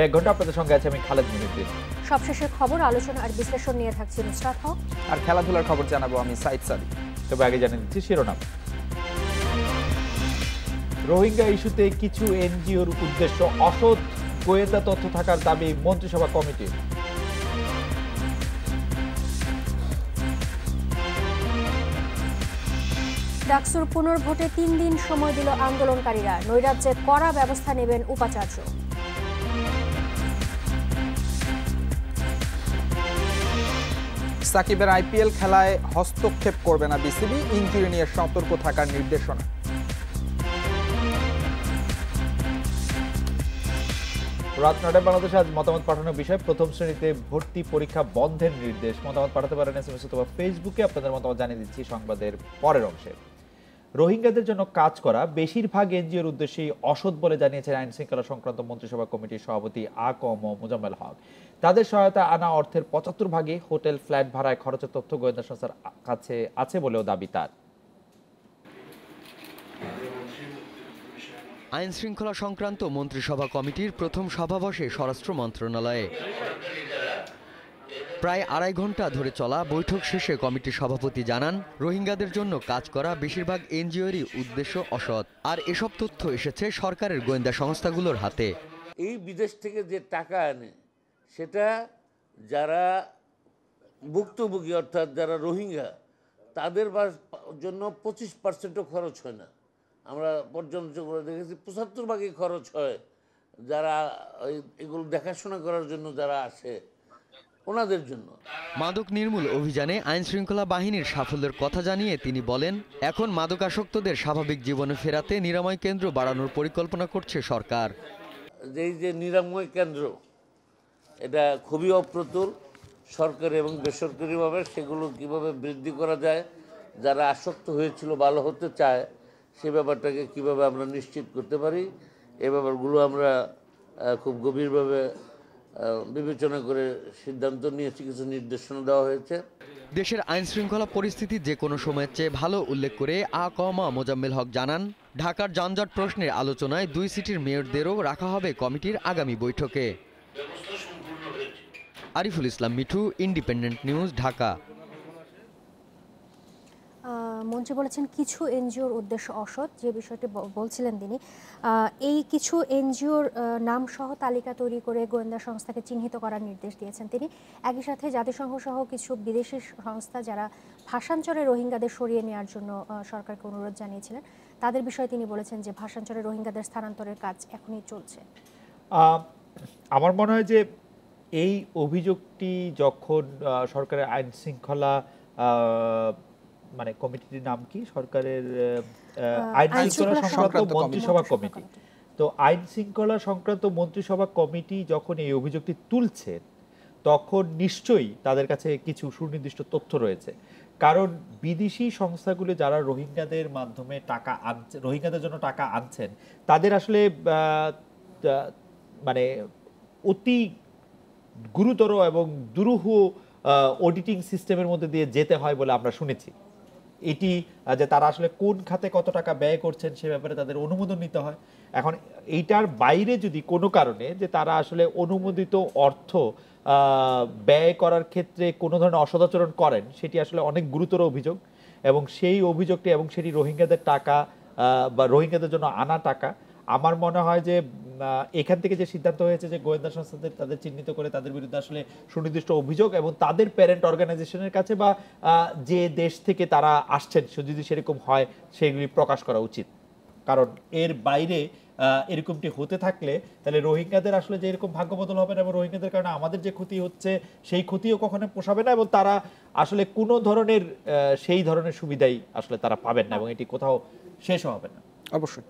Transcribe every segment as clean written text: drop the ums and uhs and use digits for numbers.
এক ঘন্টা আপনাদের সঙ্গে আছে আমি খালেদ মুহিউদ্দিন। সবশেষের খবর, আলোচনা আর বিশ্লেষণ নিয়ে থাকছে নুসরাত হক আর খেলাধুলার খবর জানাবো আমি সাইদ সাদিক। তবে আগে জানিয়ে দিচ্ছি শিরোনাম। রোহিঙ্গা ইস্যুতে কিছু এনজিওর উদ্দেশ্য অসৎ গোয়েন্দা তথ্য থাকার দাবি মন্ত্রিসভা কমিটির। ডাকসুর পুনর্ভোটে 3 দিন সময় দিল আন্দোলনকারীরা, নৈরাজ্যে কড়া ব্যবস্থা নেবেন উপাচার্য। সাকিবের আইপিএল খেলায় হস্তক্ষেপ করবে না বিসিবি, ইনজুরি নিয়ে সতর্ক থাকার নির্দেশনা। রাত 9টায় বাংলাদেশে আজ মতামত পাঠানোর বিষয়, প্রথম শ্রেণীতে ভর্তি পরীক্ষা বন্ধের নির্দেশ। মতামত পাঠাতে পারেন এসএমএস অথবা ফেসবুকে। আপনাদের মতামত জানিয়ে দিচ্ছি সংবাদের পরের অংশে। রোহিঙ্গাদের জন্য কাজ করা বেশিরভাগ এনজিওর উদ্দেশ্যেই অসৎ বলে জানিয়েছেন আইন শৃঙ্খলা সংক্রান্ত মন্ত্রিসভা কমিটির সভাপতি আ.ক.ম মোজাম্মেল হক। তাদের সহায়তা আনা অর্থের 75 ভাগে হোটেল, ফ্ল্যাট ভাড়ায় খরচের তথ্য গোয়েন্দা সংস্থার কাছে আছে বলেও দাবি তার। আইন শৃঙ্খলা সংক্রান্ত মন্ত্রিসভা কমিটির প্রথম সভা বসে স্বরাষ্ট্র মন্ত্রণালয়ে। প্রায় 2.5 ঘন্টা ধরে চলা বৈঠক শেষে কমিটির সভাপতি জানান, রোহিঙ্গাদের জন্য কাজ করা বেশিরভাগ এনজিওরই উদ্দেশ্য অসৎ, আর এসব তথ্য এসেছে সরকারের গোয়েন্দা সংস্থাগুলোর হাতে। এই বিদেশ থেকে যে টাকা আনে সেটা যারা ভুক্তভোগী অর্থাৎ যারা রোহিঙ্গা তাদের জন্য 25%ও খরচ হয় না। আমরা পর্যালোচনা করে দেখেছি 75 ভাগই খরচ হয় যারা এগুলো দেখাশোনা করার জন্য যারা আসে ওনাদের জন্য। মাদক নির্মূল অভিযানে আইন শৃঙ্খলা বাহিনীর সাফল্যের কথা জানিয়ে তিনি বলেন, এখন মাদকাসক্তদের স্বাভাবিক জীবনে ফেরাতে নিরাময় কেন্দ্র বাড়ানোর পরিকল্পনা করছে সরকার। এই যে নিরাময় কেন্দ্র, এটা খুবই অপ্রতুল। সরকারি এবং বেসরকারিভাবে সেগুলো কিভাবে বৃদ্ধি করা যায়, যারা আসক্ত হয়েছিল ভালো হতে চায় সে ব্যাপারটাকে কিভাবে আমরা নিশ্চিত করতে পারি, এই ব্যাপারগুলো আমরা খুব গভীরভাবে বিবেচনা করে সিদ্ধান্ত নিয়েছি, কিছু নির্দেশনা দেওয়া হয়েছে। দেশের আইন শৃঙ্খলা পরিস্থিতি যে কোনো সময়ের চেয়ে ভালো উল্লেখ করে আ.ক.ম মোজাম্মেল হক জানান, ঢাকার যানজট প্রশ্নের আলোচনায় 2 সিটির মেয়রদেরও রাখা হবে কমিটির আগামী বৈঠকে। Ariful Islam Mithu, independent news, Dhaka. মন্ত্রী বলেছেন কিছু এনজিওর উদ্দেশ্য অসৎ, যে বিষয়টি বলছিলেন তিনি। এই কিছু এনজিওর নাম সহ তালিকা তৈরি করে গোয়েন্দা সংস্থাকে চিহ্নিত করার নির্দেশ দিয়েছেন তিনি। একই সাথে জাতিসংঘ সহ কিছু বিদেশি সংস্থা যারা ভাষাঞ্চলে রোহিঙ্গাদের সরিয়ে নেওয়ার জন্য সরকারকে অনুরোধ জানিয়েছিলেন, তাদের বিষয়ে তিনি বলেছেন যে ভাষাঞ্চলে রোহিঙ্গাদের স্থানান্তরের কাজ এখনই চলছে। আমার মনে হয় যে এই অভিযোগটি যখন সরকারের আইন শৃঙ্খলা মানে কমিটির নাম কি, সরকারের আইন শৃঙ্খলা সংক্রান্ত মন্ত্রিসভা কমিটি, তো আইন শৃঙ্খলা সংক্রান্ত মন্ত্রিসভা কমিটি যখন এই অভিযোগটি তুলছে তখন নিশ্চয়ই তাদের কাছে কিছু সুনির্দিষ্ট তথ্য রয়েছে। কারণ বিদেশি সংস্থাগুলো যারা রোহিঙ্গাদের মাধ্যমে টাকা আনছে, রোহিঙ্গাদের জন্য টাকা আনছেন, তাদের আসলে মানে অতি গুরুতর এবং দুরূহ অডিটিং সিস্টেমের মধ্যে দিয়ে যেতে হয় বলে আমরা শুনেছি। এটি যে তারা আসলে কোন খাতে কত টাকা ব্যয় করছেন সে ব্যাপারে তাদের অনুমোদন নিতে হয়। এখন এইটার বাইরে যদি কোনো কারণে যে তারা আসলে অনুমোদিত অর্থ ব্যয় করার ক্ষেত্রে কোনো ধরনের অসদাচরণ করেন, সেটি আসলে অনেক গুরুতর অভিযোগ, এবং সেই অভিযোগটি এবং সেটি রোহিঙ্গাদের টাকা বা রোহিঙ্গাদের জন্য আনা টাকা। আমার মনে হয় যে এখান থেকে যে সিদ্ধান্ত হয়েছে যে গোয়েন্দা সংস্থাদের তাদের চিহ্নিত করে তাদের বিরুদ্ধে আসলে সুনির্দিষ্ট অভিযোগ এবং তাদের প্যারেন্ট অর্গানাইজেশনের কাছে বা যে দেশ থেকে তারা আসছেন যদি সেরকম হয় সেগুলি প্রকাশ করা উচিত। কারণ এর বাইরে এরকমটি হতে থাকলে তাহলে রোহিঙ্গাদের আসলে যে এরকম ভাগ্য বদল হবে না, এবং রোহিঙ্গাদের কারণে আমাদের যে ক্ষতি হচ্ছে সেই ক্ষতিও কখনো পোষাবে না, এবং তারা আসলে কোনো ধরনের সেই ধরনের সুবিধাই আসলে তারা পাবেন না, এবং এটি কোথাও শেষও হবে না। অবশ্যই।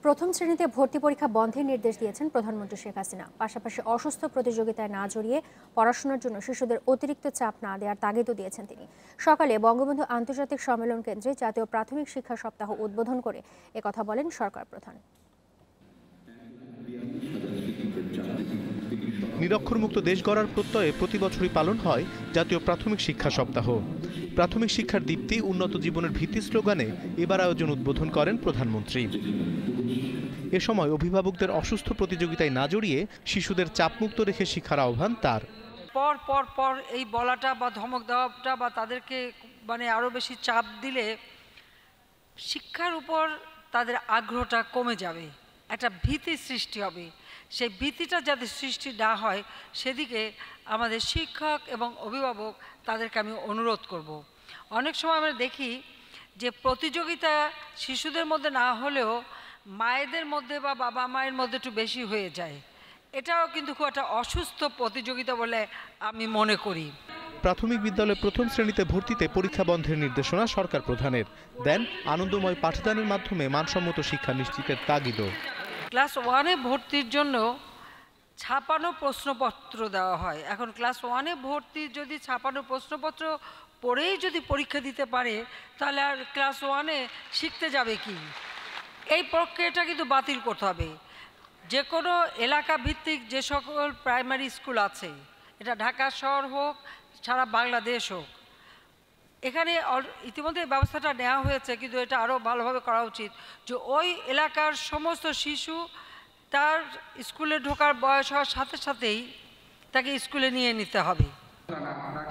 প্রথম শ্রেণীতে ভর্তি পরীক্ষা বন্ধের নির্দেশ দিয়েছেন প্রধানমন্ত্রী শেখ হাসিনা। পাশাপাশি অসুস্থ প্রতিযোগিতায় না জড়িয়ে পড়াশোনার জন্য শিশুদের অতিরিক্ত চাপ না দেওয়ার তাগিদও দিয়েছেন তিনি। সকালে বঙ্গবন্ধু আন্তর্জাতিক সম্মেলন কেন্দ্রে জাতীয় প্রাথমিক শিক্ষা সপ্তাহ উদ্বোধন করে একথা বলেন সরকার প্রধান। নিরক্ষরমুক্ত দেশ গড়ার প্রত্যয়ে প্রতি বছরই পালন হয় জাতীয় প্রাথমিক শিক্ষা সপ্তাহ। প্রাথমিক শিক্ষার দীপ্তি উন্নত জীবনের ভিত্তি স্লোগানে এবার আয়োজন উদ্বোধন করেন প্রধানমন্ত্রী। এ সময় অভিভাবকদের অসুস্থ প্রতিযোগিতায় না জড়িয়ে শিশুদের চাপমুক্ত রেখে শিক্ষার আহ্বান তার। পর পর পর এই বলাটা বা ধমক দেওয়াটা বা তাদেরকে আরও বেশি চাপ দিলে শিক্ষার উপর তাদের আগ্রহটা কমে যাবে, একটা ভীতি সৃষ্টি হবে। সেই ভীতিটা যাতে সৃষ্টি না হয় সেদিকে আমাদের শিক্ষক এবং অভিভাবক তাদেরকে আমি অনুরোধ করব। অনেক সময় আমরা দেখি যে প্রতিযোগিতা শিশুদের মধ্যে না হলেও মায়েদের মধ্যে বা বাবা মায়ের মধ্যে একটু বেশি হয়ে যায়। এটাও কিন্তু খুব একটা অসুস্থ প্রতিযোগিতা বলে আমি মনে করি। প্রাথমিক বিদ্যালয়ে প্রথম শ্রেণীতে ভর্তিতে পরীক্ষা বন্ধের নির্দেশনা সরকার প্রধানের, দেন আনন্দময় পাঠদানের মাধ্যমে মানসম্মত শিক্ষা নিশ্চিতের তাগিদও। ক্লাস 1-এ ভর্তির জন্য ছাপানো প্রশ্নপত্র দেওয়া হয়। এখন ক্লাস 1-এ ভর্তি যদি ছাপানো প্রশ্নপত্র পড়েই যদি পরীক্ষা দিতে পারে তাহলে আর ক্লাস 1-এ শিখতে যাবে কি? এই প্রক্রিয়াটা কিন্তু বাতিল করতে হবে। যে কোনো এলাকা ভিত্তিক যে সকল প্রাইমারি স্কুল আছে, এটা ঢাকা শহর হোক সারা বাংলাদেশ হোক, এখানে ইতিমধ্যে ব্যবস্থাটা নেওয়া হয়েছে, কিন্তু এটা আরও ভালোভাবে করা উচিত যে ওই এলাকার সমস্ত শিশু তার স্কুলে ঢোকার বয়স হওয়ার সাথে সাথেই তাকে স্কুলে নিয়ে নিতে হবে।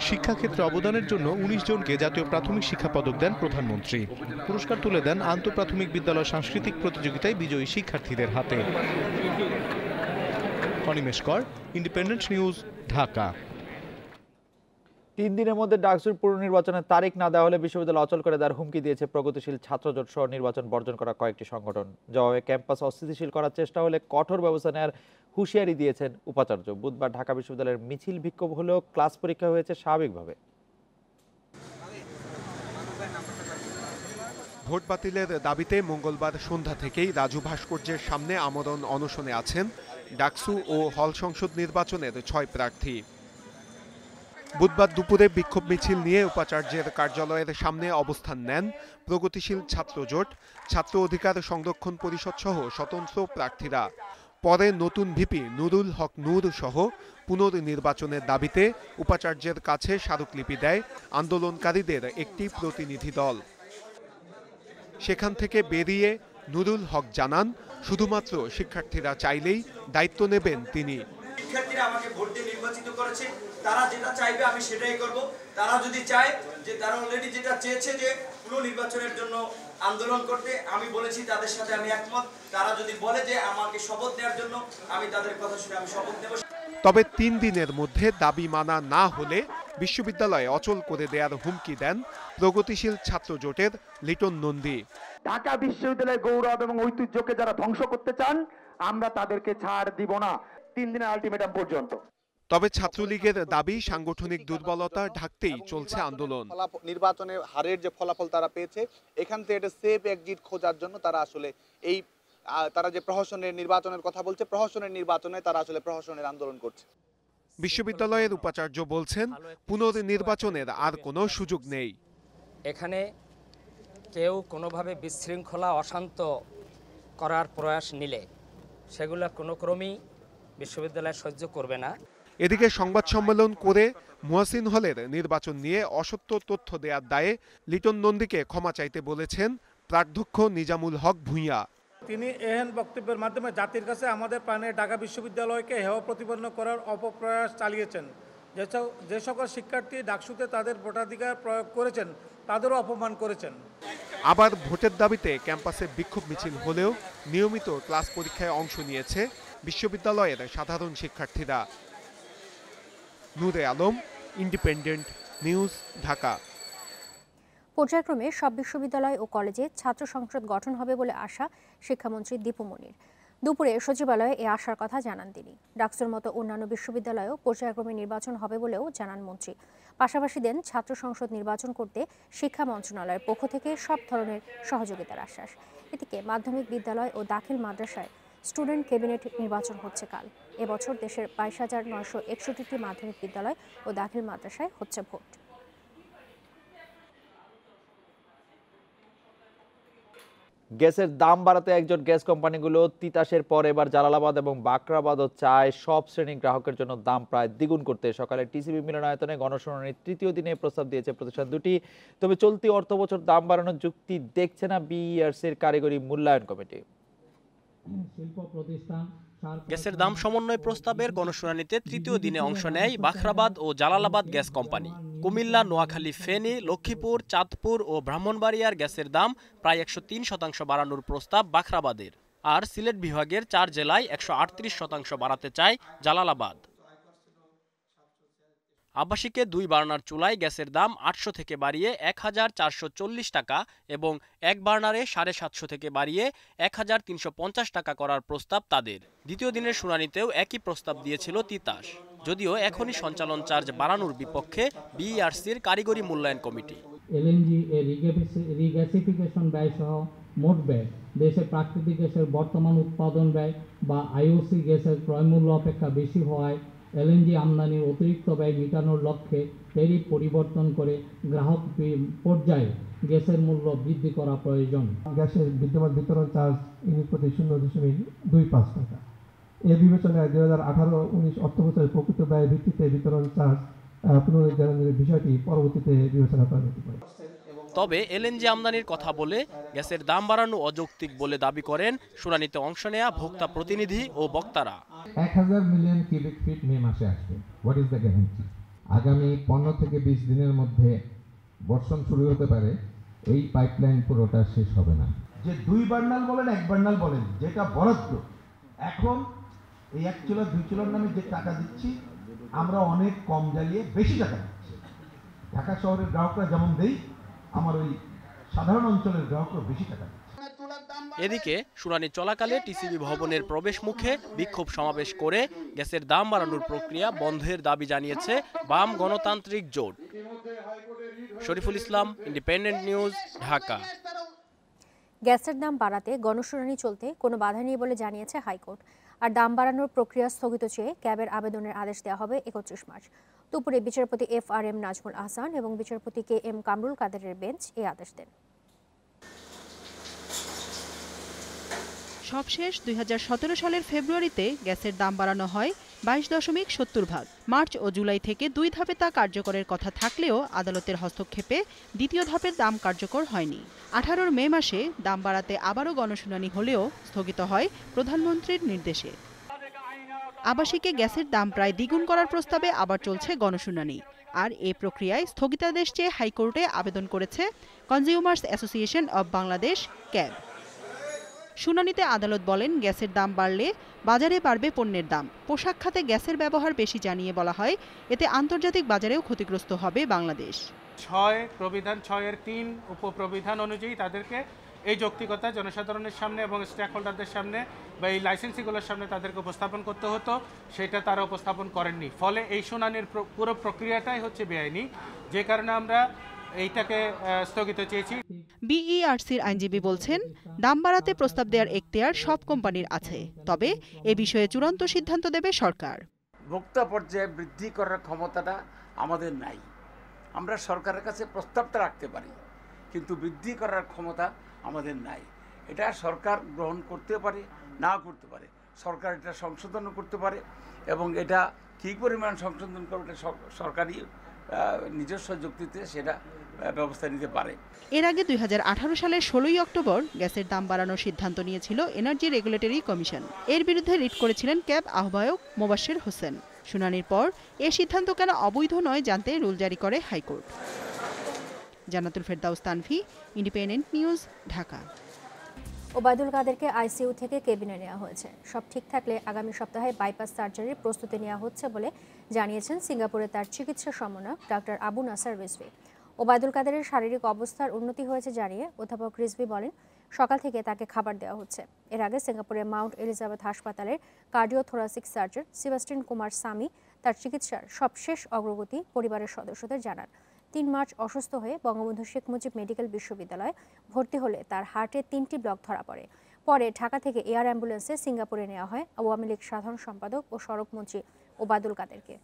শিক্ষাক্ষেত্রে অবদানের জন্য ১৯ জনকে জাতীয় প্রাথমিক শিক্ষা পদক দেন প্রধানমন্ত্রী। পুরস্কার তুলে দেন আন্তঃপ্রাথমিক বিদ্যালয় সাংস্কৃতিক প্রতিযোগিতায় বিজয়ী শিক্ষার্থীদের হাতে। অনিমেষ কর, ইন্ডিপেন্ডেন্ট নিউজ, ঢাকা। 3 দিনের মধ্যে ডাকসুর পুনর্নির্বাচনের তারিখ না দেওয়া হলে বিশ্ববিদ্যালয় অচল করে দেওয়ার হুমকি দিয়েছে প্রগতিশীল ছাত্রজোট সহ নির্বাচন বর্জন করা কয়েকটি সংগঠন। জবাবে ক্যাম্পাস অস্থিতিশীল করার চেষ্টা হলে কঠোর ব্যবস্থা নেওয়ার হুঁশিয়ারি দিয়েছেন উপাচার্য। বুধবার ঢাকা বিশ্ববিদ্যালয়ের মিছিল বিক্ষোভ হলেও ক্লাস পরীক্ষা হয়েছে স্বাভাবিকভাবে। ভোট বাতিলের দাবিতে মঙ্গলবার সন্ধ্যা থেকেই রাজু ভাস্কর্যের সামনে আমরণ অনশনে আছেন ডাকসু ও হল সংসদ নির্বাচনের 6 প্রার্থী। বুধবার দুপুরে বিক্ষোভ মিছিল নিয়ে উপাচার্যের কার্যালয়ের সামনে অবস্থান নেন প্রগতিশীল ছাত্রজোট, ছাত্র অধিকার সংরক্ষণ পরিষদ সহ স্বতন্ত্র প্রার্থীরা। পরে নতুন ভিপি নুরুল হক নূর সহ পুনর্নির্বাচনের দাবিতে উপাচার্যের কাছে স্মারকলিপি দেয় আন্দোলনকারীদের একটি প্রতিনিধি দল। সেখান থেকে বেরিয়ে নুরুল হক জানান, শুধুমাত্র শিক্ষার্থীরা চাইলেই দায়িত্ব নেবেন তিনি। শিক্ষার্থীরা আমাকে ভোট দিয়ে নির্বাচিত করেছে, তারা যেটা চাইবে আমি সেটাই করব। তারা যদি চায় যে তারা অলরেডি যেটা চেয়েছে যে পুনর্নির্বাচনের জন্য আন্দোলন করতে, আমি বলেছি তাদের সাথে আমি একমত। তারা যদি বলে যে আমাকে শপথ নেওয়ার জন্য, আমি তাদের কথা শুনে আমি শপথ নেব। তবে 3 দিনের মধ্যে দাবি মানা না হলে বিশ্ববিদ্যালয়ে অচল করে দেওয়ার হুমকি দেন প্রগতিশীল ছাত্র জোটের লিটন নন্দী। ঢাকা বিশ্ববিদ্যালয়ের গৌরব এবং ঐতিহ্যকে যারা ধ্বংস করতে চান, আমরা তাদেরকে ছাড় দিব না 3 দিনের আলটিমেটাম পর্যন্ত। তবে ছাত্রলীগের দাবি, সাংগঠনিক দুর্বলতা ঢাকতেই চলছে আন্দোলন। নির্বাচনের হারের যে ফলাফল তারা পেয়েছে, এখান থেকে একটা সেফ এক্সিট খোঁজার জন্য তারা আসলে তারা যে প্রহসনের নির্বাচনের কথা বলছে, প্রহসনের নির্বাচনে তারা আসলে প্রহসনের আন্দোলন করছে। বিশ্ববিদ্যালয়ের উপাচার্য বলছেন, পুনর্নির্বাচনের আর কোনো সুযোগ নেই। এখানে কেউ কোনোভাবে বিশৃঙ্খলা অশান্ত করার প্রয়াস নিলে সেগুলো কোনো ক্রমেই বিশ্ববিদ্যালয় সহ্য করবে না। এদিকে সংবাদ সম্মেলন করে মুহাসিন হলের নির্বাচন নিয়ে অসত্য তথ্য দেওয়ার দায়ে লিটন নন্দীকে ক্ষমা চাইতে বলেছেন প্রাধ্যক্ষ নিজামুল হক ভূঁইয়া। তিনি এহেন বক্তব্যের মাধ্যমে জাতির কাছে আমাদের প্রাণের ঢাকা বিশ্ববিদ্যালয়কে হেয় প্রতিপন্ন করার অপপ্রয়াস চালিয়েছেন। যে সকল শিক্ষার্থী ডাকসুতে তাদের ভোটাধিকার প্রয়োগ করেছেন, তাদেরও অপমান করেছেন। আবার ভোটের দাবিতে ক্যাম্পাসে বিক্ষোভ মিছিল হলেও নিয়মিত ক্লাস পরীক্ষায় অংশ নিয়েছে বিশ্ববিদ্যালয়ের সাধারণ শিক্ষার্থীরা। নূরে আলম, ইন্ডিপেন্ডেন্ট নিউজ, ঢাকা। পর্যায়ক্রমে সব বিশ্ববিদ্যালয় ও কলেজে ছাত্র সংসদ গঠন হবে বলে আশা শিক্ষামন্ত্রী দীপু মনির। দুপুরে সচিবালয়ে এ আশার কথা জানান তিনি। ডাকসুর মতো অন্যান্য বিশ্ববিদ্যালয়েও পর্যায়ক্রমে নির্বাচন হবে বলেও জানান মন্ত্রী। পাশাপাশি দেন ছাত্র সংসদ নির্বাচন করতে শিক্ষা মন্ত্রণালয়ের পক্ষ থেকে সব ধরনের সহযোগিতার আশ্বাস। এদিকে মাধ্যমিক বিদ্যালয় ও দাখিল মাদ্রাসায় স্টুডেন্ট ক্যাবিনেট নির্বাচন হচ্ছে কাল। এবছর দেশের 22,961টি মাধ্যমিক বিদ্যালয় ও দাখিল মাদ্রাসায় হচ্ছে ভোট। গ্যাসের দাম বাড়াতে একজন গ্যাস কোম্পানিগুলো তিতাসের পর এবার জালালাবাদ এবং বাকরাবাদও চায় সব শ্রেণীর গ্রাহকের জন্য দাম প্রায় দ্বিগুণ করতে। সকালে টিসিবি মিলনায়তনে গণশুনানির তৃতীয় দিনে প্রস্তাব দিয়েছে প্রতিষ্ঠান দুটি। তবে চলতি অর্থবছর দাম বাড়ানোর যুক্তি দেখছে না বিইআরসির কারিগরি মূল্যায়ন কমিটি। গ্যাসের দাম সমন্বয় প্রস্তাবের গণশুনানিতে তৃতীয় দিনে অংশ নেয় বাখরাবাদ ও জালালাবাদ গ্যাস কোম্পানি। কুমিল্লা, নোয়াখালী, ফেনী, লক্ষ্মীপুর, চাঁদপুর ও ব্রাহ্মণবাড়িয়ার গ্যাসের দাম প্রায় 103% বাড়ানোর প্রস্তাব বাখরাবাদের। আর সিলেট বিভাগের 4 জেলায় 138% বাড়াতে চায় জালালাবাদ। আবাসিকে 2 বার্নার চুলায় গ্যাসের দাম 800 থেকে বাড়িয়ে 1440 টাকা এবং 1 বার্নারে 750 থেকে বাড়িয়ে 1350 টাকা করার প্রস্তাব তাদের। দ্বিতীয় দিনের শুনানিতেও একই প্রস্তাব দিয়েছিল তিতাস, যদিও এখনই সঞ্চালন চার্জ বাড়ানোর বিপক্ষে বিইআরসির কারিগরি মূল্যায়ন কমিটি। এলএনজি এর রিগ্যাসিফিকেশন ব্যয় সহ মোট ব্যয় দেশে প্রাকৃতিক গ্যাসের বর্তমান উৎপাদন ব্যয় বা আইওসি গ্যাসের ক্রয়মূল্য অপেক্ষা বেশি হওয়ায় এলএনজি আমদানির অতিরিক্ত ব্যয় মেটানোর লক্ষ্যে ট্যারিফ পরিবর্তন করে গ্রাহক পর্যায়ে গ্যাসের মূল্য বৃদ্ধি করা প্রয়োজন। গ্যাসের বিদ্যমান বিতরণ চার্জ ইউনিট প্রতি 0.25 টাকা। এই বিবেচনায় 2018-19 অর্থবছরের প্রকৃত ব্যয় ভিত্তিতে বিতরণ চার্জ পুনরুদ্ধারের বিষয়টি পরবর্তীতে বিবেচনা করা যেতে পারে। তবে এলএনজি আমদানির কথা বলে গ্যাসের দাম বাড়ানো অযৌক্তিক বলে দাবি করেন শুনানিতে অংশ নেয়া ভোক্তা প্রতিনিধি ও বক্তারা। 1000 মিলিয়ন কিউবিক ফিট মে মাসে আসবে। What is the guarantee? আগামী 15 থেকে 20 দিনের মধ্যে বর্ষণ শুরু হতে পারে, এই পাইপলাইন পুরোটা শেষ হবে না। যে 2 বার্নাল বলেন 1 বার্নাল বলেন, যেটা বরাদ্দ এখন এই 1 চুলা 2 চুলার নামে যে টাকা দিচ্ছি আমরা অনেক কম জ্বালিয়ে বেশি টাকা দিচ্ছি। ঢাকা শহরের গ্রাহকরা যেমন দেই, আমার ওই সাধারণ অঞ্চলের গ্রাহকরা বেশি টাকা দিচ্ছে। এদিকে শুনানি চলাকালে টিসিবি ভবনের প্রবেশ মুখে বিক্ষোভ সমাবেশ করে গ্যাসের দাম বাড়ানোর প্রক্রিয়া বন্ধের দাবি জানিয়েছে বাম গণতান্ত্রিক জোট। Shariful Islam, independent news, Dhaka. গ্যাসের দাম বাড়াতে গণশুনানি চলতে কোনো বাধা নেই বলে জানিয়েছে হাইকোর্ট। আর দাম বাড়ানোর প্রক্রিয়া স্থগিত চেয়ে ক্যাবের আবেদনের আদেশ দেওয়া হবে 31 মার্চ দুপুরে। বিচারপতি FRM নাজমুল আহসান এবং বিচারপতি KM কামরুল কাদেরের বেঞ্চ এই আদেশ দেন। সবশেষ 2017 সালের ফেব্রুয়ারিতে গ্যাসের দাম বাড়ানো হয় 22.70 ভাগ। মার্চ ও জুলাই থেকে 2 ধাপে তা কার্যকরের কথা থাকলেও আদালতের হস্তক্ষেপে দ্বিতীয় ধাপের দাম কার্যকর হয়নি। 18 মে মাসে দাম বাড়াতে আবারও গণশুনানি হলেও স্থগিত হয় প্রধানমন্ত্রীর নির্দেশে। আবাসিকে গ্যাসের দাম প্রায় দ্বিগুণ করার প্রস্তাবে আবার চলছে গণশুনানি। আর এই প্রক্রিয়ায় স্থগিতাদেশ চেয়ে হাইকোর্টে আবেদন করেছে consumers association of Bangladesh, cab. শুনানিতে আদালত বলেন, গ্যাসের দাম বাড়লে বাজারে বাড়বে পণ্যের দাম। পোশাক খাতে গ্যাসের ব্যবহার বেশি জানিয়ে বলা হয়, এতে আন্তর্জাতিক বাজারেও ক্ষতিগ্রস্ত হবে বাংলাদেশ। 6 প্রবিধান 6-এর 3 উপপ্রবিধান অনুযায়ী তাদেরকে এই যৌক্তিকতা জনসাধারণের সামনে এবং স্টেক হোল্ডারদের সামনে বা এই লাইসেন্সিগুলোর সামনে তাদেরকে উপস্থাপন করতে হতো, সেটা তারা উপস্থাপন করেননি। ফলে এই শুনানির পুরো প্রক্রিয়াটাই হচ্ছে বেআইনি, যে কারণে আমরা এইটাকে স্থগিত চেয়েছি। বিইআরসির আইনজীবী বলছেন, দাম বাড়াতে প্রস্তাব দেওয়ার এখতিয়ার সব কোম্পানির আছে, তবে এ বিষয়ে চূড়ান্ত সিদ্ধান্ত দেবে সরকার। ভোক্তা পর্যায়ে বৃদ্ধি করার ক্ষমতাটা আমাদের নাই। আমরা সরকারের কাছে প্রস্তাবটা রাখতে পারি, কিন্তু বৃদ্ধি করার ক্ষমতা আমাদের নাই। এটা সরকার গ্রহণ করতে পারে, না করতে পারে। সরকার এটা সংশোধনও করতে পারে এবং এটা কী পরিমাণ সংশোধন করবে এটা সরকারি নিজস্ব যুক্তিতে সেটা ব্যবস্থা নিতে পারে। এর আগে 2018 সালের 16 অক্টোবর গ্যাসের দাম বাড়ানোর সিদ্ধান্ত নিয়েছিল এনার্জি রেগুলেটরি কমিশন। এর বিরুদ্ধে রিট করেছিলেন ক্যাব আহ্বায়ক মোবাশ্বের হোসেন। শুনানির পর এ সিদ্ধান্ত কেন অবৈধ নয় জানতে রুল জারি করে হাইকোর্ট। জান্নাতুল ফেরদাউস তানভি, ইন্ডিপেন্ডেন্ট নিউজ, ঢাকা। ওবায়দুল কাদেরকে আইসিইউ থেকে কেবিনে নেওয়া হয়েছে। সব ঠিক থাকলে আগামী সপ্তাহে বাইপাস সার্জারির প্রস্তুতি নেওয়া হচ্ছে বলে জানিয়েছেন সিঙ্গাপুরে তার চিকিৎসা সমন্বয়ক ডাক্তার আবু নাসার রিজভী। ওবায়দুল কাদেরের শারীরিক অবস্থার উন্নতি হয়েছে জানিয়ে অধ্যাপক রিজভী বলেন, সকাল থেকে তাকে খাবার দেওয়া হচ্ছে। এর আগে সিঙ্গাপুরের মাউন্ট এলিজাবেথ হাসপাতালের cardiothoracic surgeon Sebastian Kumar Sami তার চিকিৎসার সবশেষ অগ্রগতি পরিবারের সদস্যদের জানান। 3 মার্চ অসুস্থ হয়ে বঙ্গবন্ধু শেখ মুজিব মেডিকেল বিশ্ববিদ্যালয়ে ভর্তি হলে তার হার্টে 3টি ব্লক ধরা পড়ে। পরে ঢাকা থেকে এয়ার অ্যাম্বুলেন্সে সিঙ্গাপুরে নেওয়া হয় আওয়ামী লীগ সাধারণ সম্পাদক ও সড়ক মন্ত্রী ওবায়দুল কাদেরকে।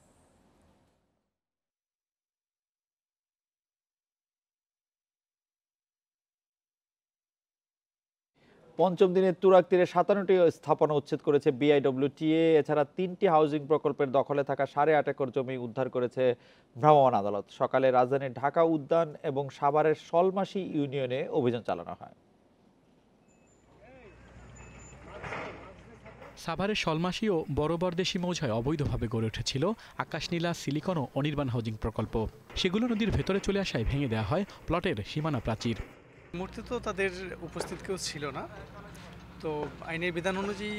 পঞ্চম দিনে তুরাগ তীরে 57টি স্থাপনা উচ্ছেদ করেছে বিআইডব্লিউটিএ। এছাড়া 3টি হাউজিং প্রকল্পের দখলে থাকা 8.5 একর জমি উদ্ধার করেছে ভ্রাম্যমাণ আদালত। সকালে রাজধানীর ঢাকা উদ্যান এবং সাভারের শলমাশি ইউনিয়নে অভিযান চালানো হয়। সাভারের শলমাশি ও বড়বরদেশি মৌজায় অবৈধভাবে গড়ে উঠেছিল আকাশনীলা, সিলিকন ও অনির্বাণ হাউজিং প্রকল্প। সেগুলো নদীর ভেতরে চলে আসায় ভেঙে দেওয়া হয় প্লটের সীমানা প্রাচীর। মুহূর্তে তো তাদের উপস্থিত কেউ ছিল না, তো আইনের বিধান অনুযায়ী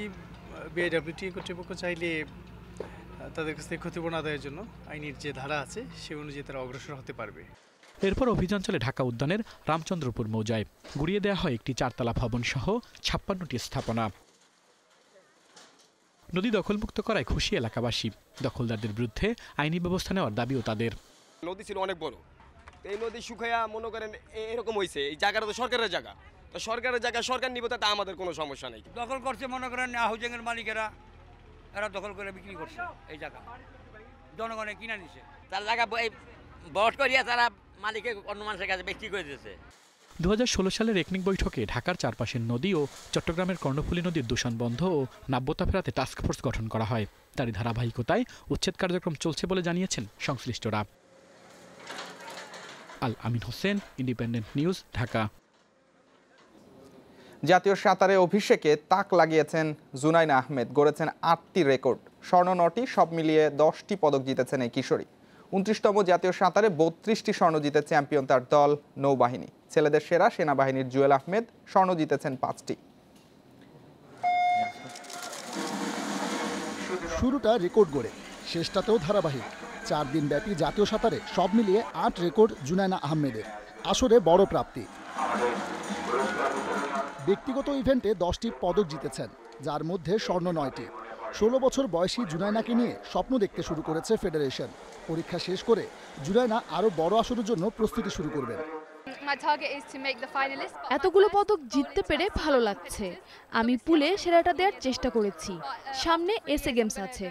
বিআইডব্লিউটি কর্তৃপক্ষ চাইলে তাদের কাছ থেকে ক্ষতিপূরণ আদায়ের জন্য আইনের যে ধারা আছে সে অনুযায়ী তারা অগ্রসর হতে পারবে। এরপর অভিযান চলে ঢাকা উদ্যানের রামচন্দ্রপুর মৌজায়। গুড়িয়ে দেওয়া হয় একটি 4তলা ভবন সহ 56টি স্থাপনা। নদী দখলমুক্ত করায় খুশি এলাকাবাসী। দখলদারদের বিরুদ্ধে আইনি ব্যবস্থা নেওয়ার দাবিও তাদের। নদী ছিল অনেক বড়, এই নদী শুকাইয়া মনে করেন এরকম হয়েছে। এই জায়গাটা তো সরকারের জায়গা, তো সরকারের জায়গা সরকার নিবে, তাতে আমাদের কোনো সমস্যা নেই। দখল করছে মনে করেন হাউজিংয়ের মালিকেরা, এরা দখল করে বিক্রি করছে এই জায়গা, জনগণে কিনা নিছে। তার জায়গা বট করিয়া তারা মালিকে অন্য মানুষের কাছে বিক্রি করে দিয়েছে। 2016 সালের একনিক বৈঠকে ঢাকার চারপাশের নদী ও চট্টগ্রামের কর্ণফুলী নদীর দূষণ বন্ধ ও নাব্যতা ফেরাতে টাস্কফোর্স গঠন করা হয়। তারই ধারাবাহিকতায় উচ্ছেদ কার্যক্রম চলছে বলে জানিয়েছেন সংশ্লিষ্টরা। আল আমিন হোসেন, ইন্ডিপেন্ডেন্ট নিউজ, ঢাকা। জাতীয় সাঁতারে অভিষেকে তাক লাগিয়েছেন জুনাইনা আহমেদ, গড়েছেন 8টি রেকর্ড, স্বর্ণ 9টি, সব মিলিয়ে 10টি পদক জিতেছেন এই কিশোরী। 29তম জাতীয় সাঁতারে 32টি স্বর্ণ জিতে চ্যাম্পিয়ন তার দল নৌবাহিনী। ছেলেদের সেরা সেনাবাহিনীর জুয়েল আহমেদ স্বর্ণ জিতেছেন 5টি। শুরুটা রেকর্ড গড়ে, শেষটাতেও ধারাবাহিক। 4 দিন ব্যাপী জাতীয় সাঁতারে সব মিলিয়ে 8 রেকর্ড জুনাইনা আহমেদের, আসরে বড় প্রাপ্তি। ব্যক্তিগত ইভেন্টে 10টি পদক জিতেছেন, যার মধ্যে স্বর্ণ 9টি। 16 বছর বয়সী জুনাইনাকে নিয়ে স্বপ্ন দেখতে শুরু করেছে ফেডারেশন। পরীক্ষা শেষ করে জুনাইনা আরও বড় আসরের জন্য প্রস্তুতি শুরু করবেন। এতগুলো পদক জিততে পেরে ভালো লাগছে। আমি পুলে সেরাটা দেওয়ার চেষ্টা করেছি। সামনে এসএ গেমস আছে,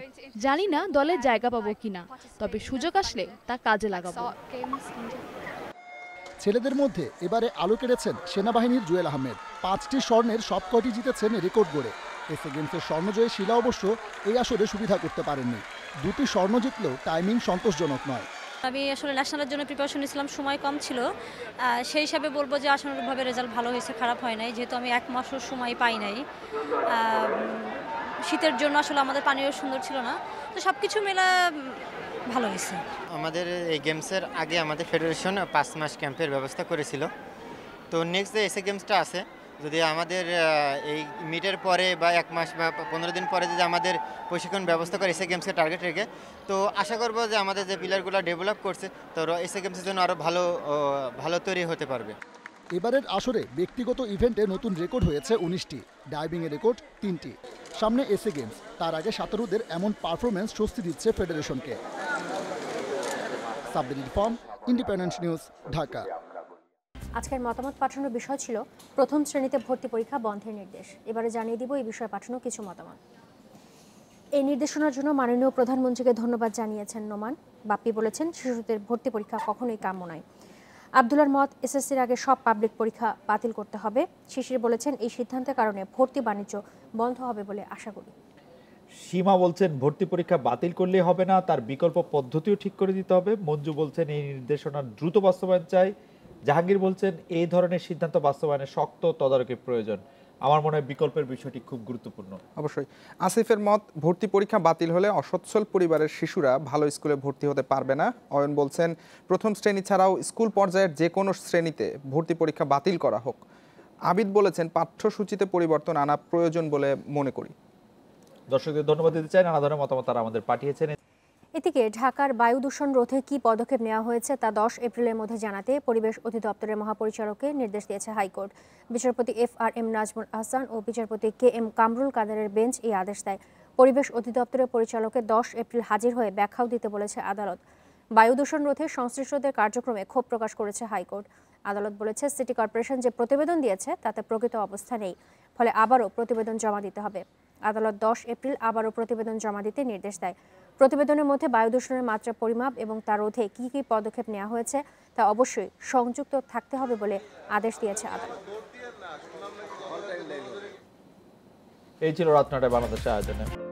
জানি না দলে জায়গা পাবো কিনা, তবে সুযোগ আসলে তা কাজে লাগাবো। ছেলেদের মধ্যে এবারে আলো কেড়েছেন সেনাবাহিনীর জুয়েল আহমেদ। 5টি স্বর্ণের সবকয়টি জিতেছেন রেকর্ড গড়ে। এসএ গেমসের স্বর্ণজয়ী শিলা অবশ্য এই আসরে সুবিধা করতে পারেননি। 2টি স্বর্ণ জিতলেও টাইমিং সন্তোষজনক নয়। আমি আসলে ন্যাশনালের জন্য প্রিপারেশন নিয়েছিলাম, সময় কম ছিল, সেই হিসাবে বলবো যে আশানুরূপভাবে রেজাল্ট ভালো হয়েছে, খারাপ হয় নাই, যেহেতু আমি 1 মাসও সময় পাই নাই। শীতের জন্য আসলে আমাদের পানিও সুন্দর ছিল না, তো সব কিছু মিলে ভালো হয়েছে। আমাদের এই গেমসের আগে আমাদের ফেডারেশন 5 মাস ক্যাম্পের ব্যবস্থা করেছিল, তো নেক্সট যে এসএ গেমসটা আছে, যদি আমাদের এই মিটের পরে বা 1 মাস বা 15 দিন পরে যদি আমাদের প্রশিক্ষণ ব্যবস্থা করে এসএ গেমসকে টার্গেট রেখে, তো আশা করব যে আমাদের যে পিলারগুলো ডেভেলপ করছে, তো এসএ গেমসের জন্য আরও ভালো তৈরি হতে পারবে। এবারের আসরে ব্যক্তিগত ইভেন্টে নতুন রেকর্ড হয়েছে 19টি, ডাইভিংয়ের রেকর্ড 3টি। সামনে এসএ গেমস, তার আগে সাঁতারুদের এমন পারফরমেন্স স্বস্তি দিচ্ছে ফেডারেশনকে। Sabbir Irfan, independent news, Dhaka. আজকের মতামত পাঠানোর বিষয় ছিল প্রথম শ্রেণীতে ভর্তি পরীক্ষা বন্ধের নির্দেশ। এবারে জানিয়ে দিব এই বিষয়ে পাঠানো কিছু মতামত। এই নির্দেশনার জন্য মাননীয় প্রধানমন্ত্রীকে ধন্যবাদ জানিয়েছেন নোমান। বাপ্পি বলেছেন, শিশুদের ভর্তি পরীক্ষা কখনোই কাম্য নয়। আব্দুল্লার মত, এসএসসির আগে সব পাবলিক পরীক্ষা বাতিল করতে হবে। শিশির বলেছেন, এই সিদ্ধান্তের কারণে ভর্তি বাণিজ্য বন্ধ হবে বলে আশা করি। সীমা বলছেন, ভর্তি পরীক্ষা বাতিল করলেই হবে না, তার বিকল্প পদ্ধতিও ঠিক করে দিতে হবে। মঞ্জু বলছেন, এই নির্দেশনার দ্রুত বাস্তবায়ন চাই। জাহাঙ্গীর বলছেন, এই ধরনের সিদ্ধান্ত বাস্তবায়নে শক্ত তদারকির প্রয়োজন। আমার মনে হয় বিকল্পের বিষয়টি খুব গুরুত্বপূর্ণ। অবশ্যই। আসিফের মত, ভর্তি পরীক্ষা বাতিল হলে অসচ্ছল পরিবারের শিশুরা ভালো স্কুলে ভর্তি হতে পারবে না। অয়ন বলছেন, প্রথম শ্রেণী ছাড়াও স্কুল পর্যায়ের যে কোনো শ্রেণীতে ভর্তি পরীক্ষা বাতিল করা হোক। আবিদ বলেছেন, পাঠ্যসূচিতে পরিবর্তন আনা প্রয়োজন বলে মনে করি। দর্শকদের ধন্যবাদ দিতে চাই, নানা ধরনের মতামত তারা আমাদের পাঠিয়েছেন। এদিকে ঢাকার বায়ু দূষণ রোধে কি পদক্ষেপ নেওয়া হয়েছে তা 10 এপ্রিলের মধ্যে জানাতে পরিবেশ অধিদপ্তরের মহাপরিচালককে নির্দেশ দিয়েছে হাইকোর্ট। বিচারপতি FRM নাজমুল আহসান ও বিচারপতি KM কামরুল কাদেরের বেঞ্চ এই আদেশ দেয়। পরিবেশ অধিদপ্তরের পরিচালককে 10 এপ্রিল হাজির হয়ে ব্যাখ্যাও দিতে বলেছে আদালত। বায়ু দূষণ রোধে সংশ্লিষ্টদের কার্যক্রমে ক্ষোভ প্রকাশ করেছে হাইকোর্ট। আদালত বলেছে, সিটি কর্পোরেশন যে প্রতিবেদন দিয়েছে তাতে প্রকৃত অবস্থা নেই, ফলে আবারও প্রতিবেদন জমা দিতে হবে। আদালত 10 এপ্রিল আবারও প্রতিবেদন জমা দিতে নির্দেশ দেয়। প্রতিবেদনের মধ্যে বায়ু দূষণের মাত্রা পরিমাপ এবং তার রোধে কী কী পদক্ষেপ নেওয়া হয়েছে তা অবশ্যই সংযুক্ত থাকতে হবে বলে আদেশ দিয়েছে আদালত। এই ছিল রাত 9টায় বাংলাদেশের আয়োজনে।